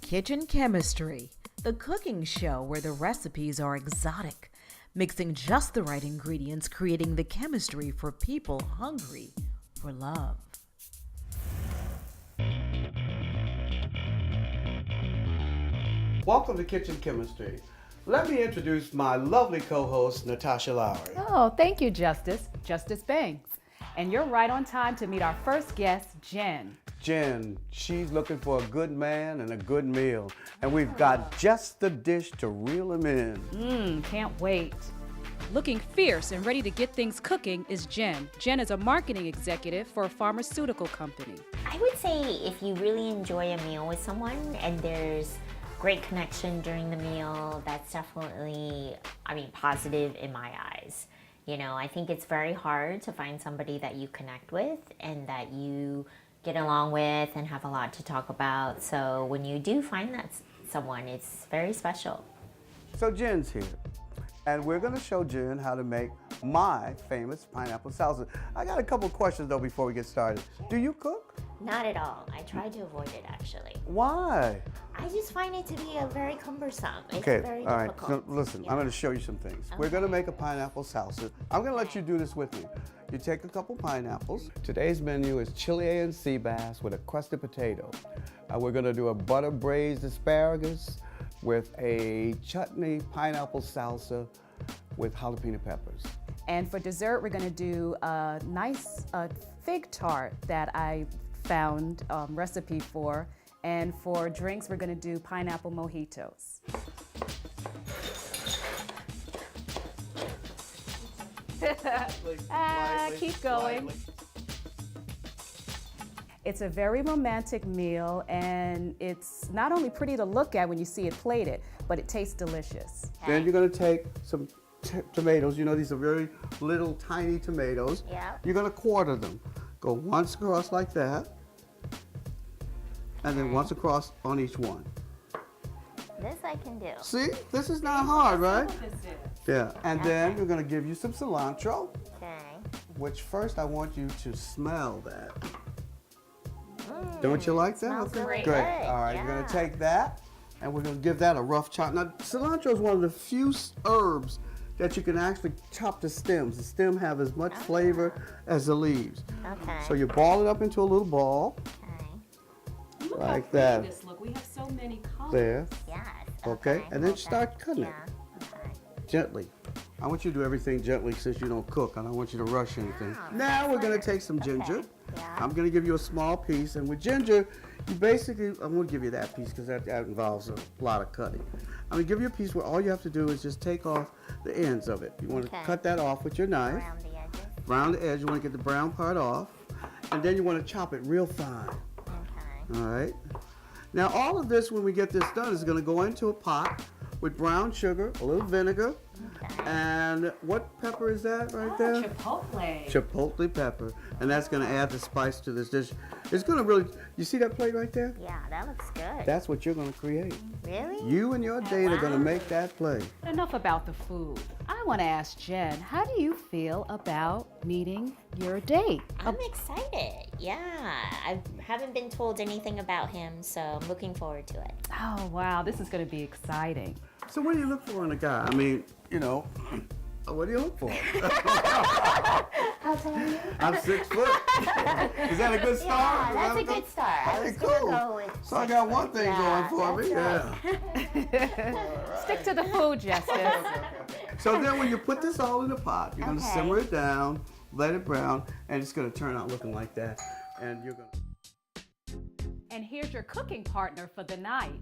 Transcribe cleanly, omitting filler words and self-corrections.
Kitchen Chemistry, the cooking show where the recipes are exotic, mixing just the right ingredients, creating the chemistry for people hungry for love. Welcome to Kitchen Chemistry. Let me introduce my lovely co-host, Natasha Lowry. Oh, thank you, Justice Banks. And you're right on time to meet our first guest, Jen. Jen, she's looking for a good man and a good meal. And we've got just the dish to reel him in. Can't wait. Looking fierce and ready to get things cooking is Jen. Jen is a marketing executive for a pharmaceutical company. I would say if you really enjoy a meal with someone and there's great connection during the meal, that's definitely, positive in my eyes. You know, I think it's very hard to find somebody that you connect with and that you get along with and have a lot to talk about. So when you do find that someone, it's very special. So Jen's here, and we're gonna show Jen how to make my famous pineapple salsa. I got a couple questions though before we get started. Do you cook? Not at all. I try to avoid it actually. Why? I just find it to be very cumbersome. It's Okay, very all right. difficult. So listen, Yeah. I'm going to show you some things. We're going to make a pineapple salsa. I'm going to let you do this with me. You take a couple pineapples. Today's menu is Chilean sea bass with a crusted potato. We're going to do a butter braised asparagus with a chutney pineapple salsa with jalapeno peppers. And for dessert, we're gonna do a nice fig tart that I found recipe for. And for drinks, we're gonna do pineapple mojitos. Keep going. It's a very romantic meal, and it's not only pretty to look at when you see it plated, but it tastes delicious. Then you're going to take some tomatoes. You know, these are very little tiny tomatoes. Yeah. You're going to quarter them. Go once across like that, and then once across on each one. This I can do. See, this is not hard, right? Yeah, and then Okay. we're going to give you some cilantro, Okay. which first I want you to smell that. Don't you like that? Smells really Great. good. All right, you're going to Yeah. take that, and we're going to give that a rough chop. Now, cilantro is one of the few herbs that you can actually chop the stems. The stem have as much flavor as the leaves. Okay. So you ball it up into a little ball, Okay. Look Like how pretty that. this look. We have so many colors. there, Yes. Okay, and then start cutting it. Yeah. Okay. gently. I want you to do everything gently since you don't cook. I don't want you to rush anything. Wow, Now that's we're going to smart. take some ginger. Okay. Yeah. I'm going to give you a small piece, and with ginger, you basically, I'm going to give you that piece because that involves a lot of cutting. I'm going to give you a piece where all you have to do is just take off the ends of it. You want Okay. to cut that off with your knife. Around the edges. Round the edge, you want to get the brown part off, and then you want to chop it real fine. Okay. All right. Now all of this, when we get this done, is going to go into a pot with brown sugar, a little vinegar, and what pepper is that right there? Chipotle. Chipotle pepper, and that's going to add the spice to this dish. It's going to really, you see that plate right there? Yeah, that looks good. That's what you're going to create. Really? You and your date are going to make that plate. Enough about the food. I want to ask Jen, how do you feel about meeting your date? I'm excited. Yeah, I haven't been told anything about him, so I'm looking forward to it. Oh, wow, this is going to be exciting. So what do you look for in a guy? I mean, you know, what do you look for? How tall are you? I'm 6 foot. Is that a good start? Yeah, that's a good start. I was gonna go with So I got one thing Yeah, going for me. that's Yeah. Stick to the food, Justice. So then when you put this all in the pot, you're going to Okay. simmer it down, let it brown, and it's going to turn out looking like that. And you're going to... And here's your cooking partner for the night,